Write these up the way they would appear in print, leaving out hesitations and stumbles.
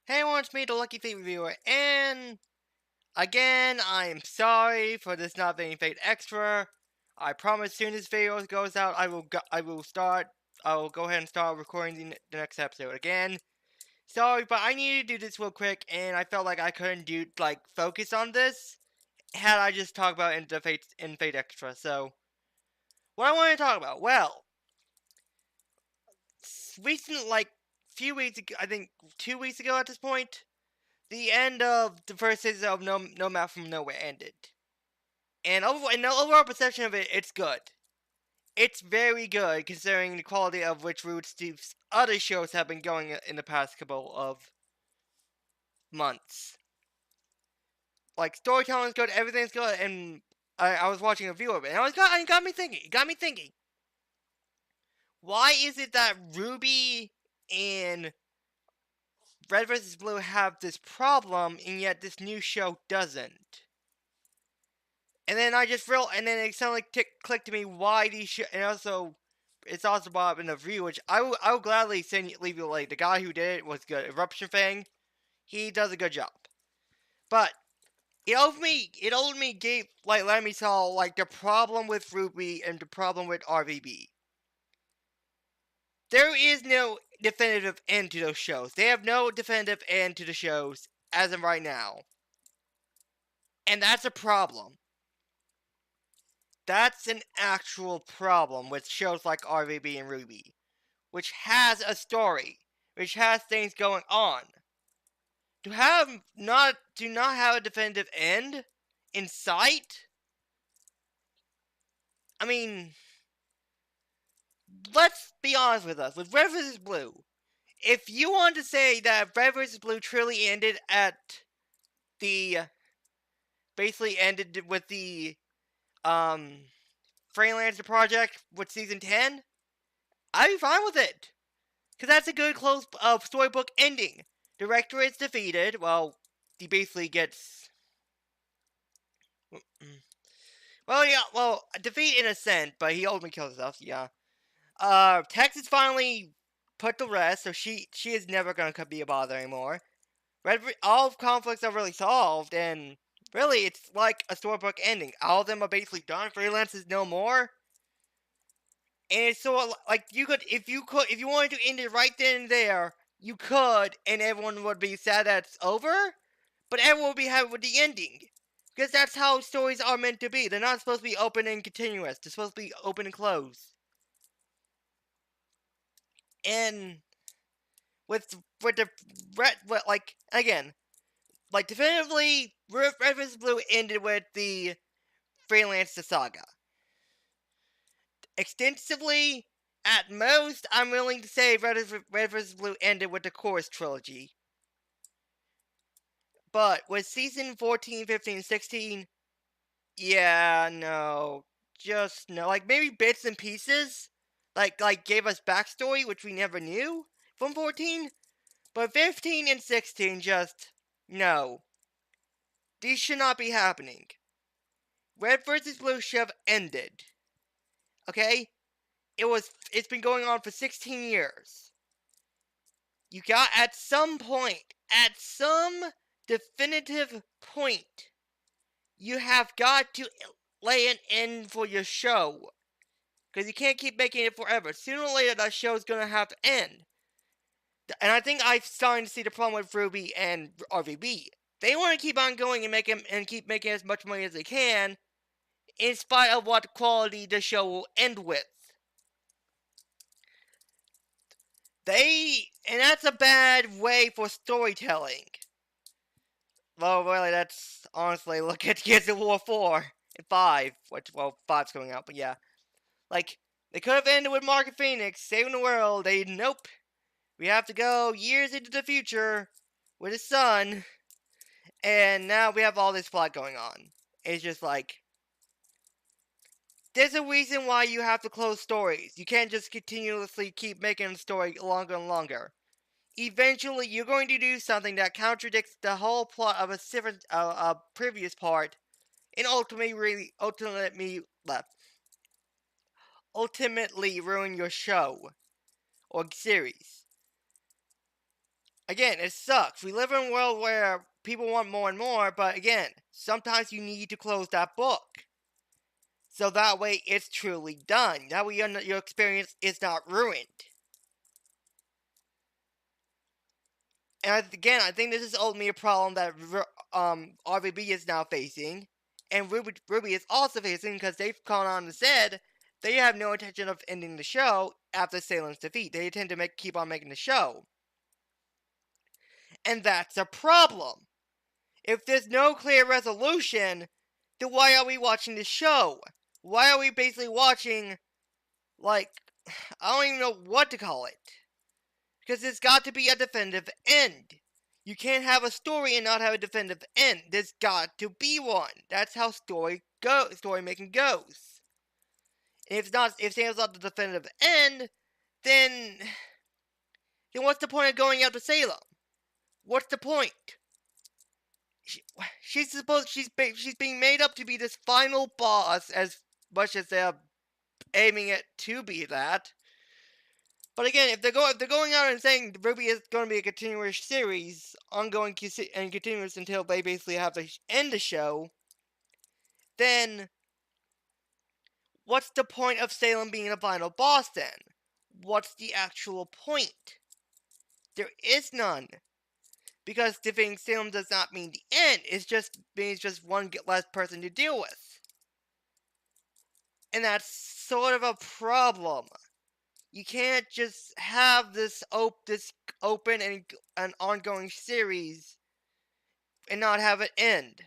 Hey everyone, it's me, the Lucky Fate Reviewer, and again, I'm sorry for this not being Fate Extra. I promise soon as this video goes out, I will go ahead and start recording the next episode again. Sorry, but I needed to do this real quick, and I felt like I couldn't focus on this had I just talked about it in Fate Extra. So, what I want to talk about, well, few weeks ago, I think 2 weeks ago at this point, the end of the first season of No Map from Nowhere ended. And in the overall perception of it, it's good. It's very good considering the quality of which Root Steve's other shows have been going in the past couple of months. Like, storytelling's good, everything's good, and I was watching a review of it, and it got me thinking. Why is it that RWBY and Red vs. Blue have this problem, and yet this new show doesn't? And then and then it suddenly clicked to me why these and also, it's also brought up in the review, which I will gladly leave you a link. The guy who did it was good. Eruption Fang, he does a good job. But let me saw the problem with RWBY and the problem with RvB. There is no definitive end to those shows. They have no definitive end to the shows as of right now. And that's a problem. That's an actual problem with shows like RvB and RWBY, which has a story, which has things going on. To not have a definitive end in sight? I mean, let's be honest with us. With Red vs. Blue, if you want to say that Red vs. Blue truly ended basically ended with the Freelancer project with season 10, I'd be fine with it. Because that's a good close storybook ending. Director is defeated. Well, he basically gets... defeat in a sense, but he ultimately kills himself, yeah. Tex is finally put to rest, so she is never going to be a bother anymore. All conflicts are really solved, and really, it's like a storybook ending. All of them are basically done. Freelance is no more. And it's sort of like if you wanted to end it right then and there, you could, and everyone would be sad that it's over. But everyone would be happy with the ending, because that's how stories are meant to be. They're not supposed to be open and continuous. They're supposed to be open and closed. And with the definitively, Red vs. Blue ended with the Freelancer saga. Extensively, at most, I'm willing to say Red vs. Blue ended with the Chorus trilogy. But with season 14, 15, 16, yeah, no. Just no. Like, maybe bits and pieces. Like gave us backstory, which we never knew from 14. But 15 and 16, just, no. These should not be happening. Red vs. Blue should have ended. Okay? It's been going on for 16 years. You got, at some definitive point, you have got to lay an end for your show. Because you can't keep making it forever. Sooner or later, that show is going to have to end. And I think I'm starting to see the problem with RWBY and RvB. They want to keep on going and keep making as much money as they can, in spite of what quality the show will end with. And that's a bad way for storytelling. Well, really, that's honestly, look at Gears of War 4 and 5, which, well, 5's coming out, but yeah. Like, they could have ended with Mark and Phoenix saving the world. Nope. We have to go years into the future with his son, and now we have all this plot going on. It's just like, there's a reason why you have to close stories. You can't just continuously keep making the story longer and longer. Eventually, you're going to do something that contradicts the whole plot of a previous part, and ultimately ruin your show or series. again, it sucks. We live in a world where people want more and more, but again, sometimes you need to close that book. So that way it's truly done. That way your experience is not ruined. And again, I think this is ultimately a problem that RVB is now facing, and RWBY is also facing because they've gone on and said they have no intention of ending the show after Salem's defeat. They intend to keep on making the show. And that's a problem. If there's no clear resolution, then why are we watching the show? Why are we basically watching, like, I don't even know what to call it. Because there's got to be a definitive end. You can't have a story and not have a definitive end. There's got to be one. That's how story making goes. And if Sam's not the definitive end, then what's the point of going after Salem? What's the point? She's being made up to be this final boss, as much as they're aiming it to be that. But again, if they're going out and saying RWBY is going to be a continuous series, ongoing and continuous until they basically have to end the show, then what's the point of Salem being the final boss then? What's the actual point? There is none. Because defeating Salem does not mean the end, it means just one less person to deal with. And that's sort of a problem. You can't just have this open and an ongoing series and not have it end.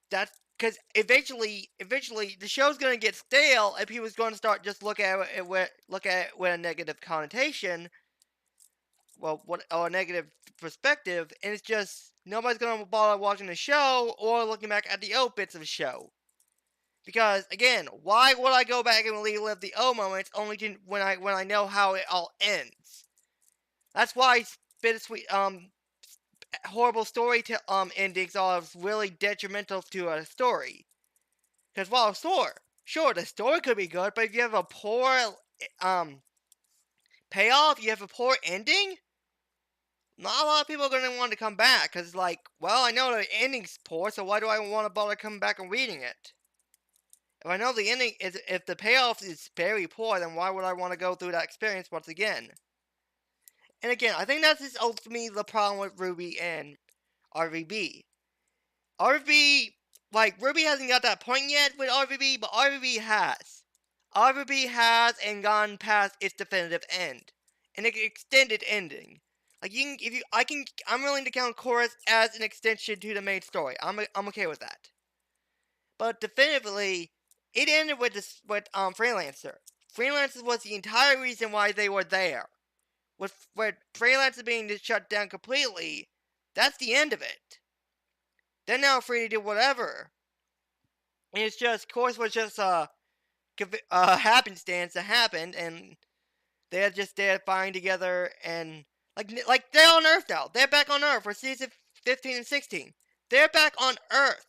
That's because eventually the show's gonna get stale and people's going to start just look at it with a negative connotation, or a negative perspective, and it's just nobody's gonna bother watching the show or looking back at the old bits of the show. Because again, why would I go back and relive the old moments only when I know how it all ends? That's why bittersweet horrible story endings are really detrimental to a story. Because while sure the story could be good, but if you have a poor payoff, you have a poor ending, not a lot of people are going to want to come back. Because like, well, I know the ending's poor, so why do I want to bother coming back and reading it? If I know the ending is, if the payoff is very poor, then why would I want to go through that experience once again? And again, I think that's just ultimately the problem with RWBY and RvB. RvB, like, RWBY hasn't got that point yet with RvB, but RvB has. RvB has and gone past its definitive end. An extended ending. Like, I'm willing to count Chorus as an extension to the main story. I'm okay with that. But definitively, it ended with Freelancer. Freelancer was the entire reason why they were there. With Freelancer being shut down completely, that's the end of it. They're now free to do whatever. And it's just, Course was just a happenstance that happened, and they're just there fighting together, and like they're on Earth now. They're back on Earth for season 15 and 16. They're back on Earth.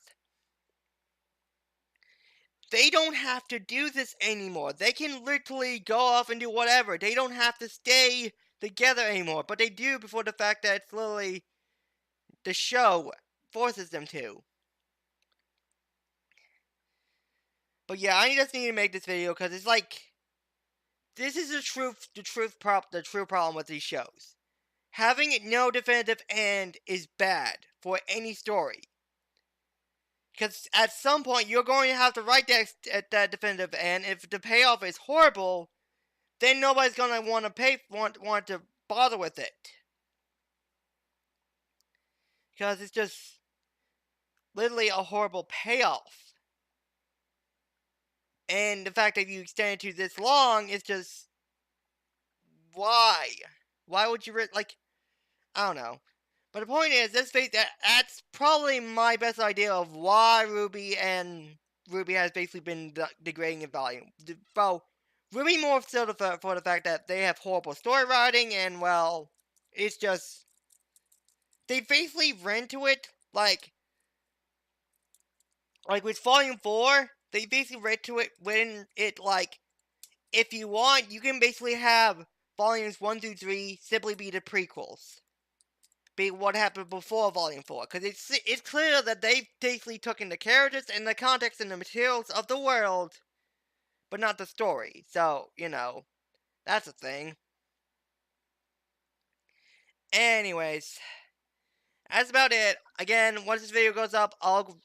They don't have to do this anymore. They can literally go off and do whatever. They don't have to stay together anymore. But they do before the fact that it's literally the show forces them to. But yeah, I just need to make this video because it's like, this is the true problem with these shows. Having no definitive end is bad for any story. Because at some point, you're going to have to write that definitive end. If the payoff is horrible, then nobody's going to want to bother with it. Because it's just literally a horrible payoff. And the fact that you extend it to this long is just, why? Why would you, like, I don't know. But the point is, that's probably my best idea of why RWBY has basically been degrading in volume. Well, RWBY more so for the fact that they have horrible story writing, and well, it's just, they basically ran to it like with Volume 4, they basically ran to it when it, like, if you want, you can basically have Volumes 1 through 3 simply be the prequels. be what happened before Volume 4, because it's clear that they've basically taken the characters and the context and the materials of the world, but not the story. So, that's a thing. Anyways, that's about it. Again, once this video goes up, I'll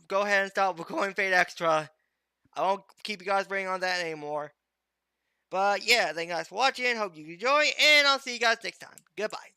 go ahead and stop recording Fate Extra. I won't keep you guys waiting on that anymore. But yeah, thank you guys for watching. Hope you enjoy, and I'll see you guys next time. Goodbye.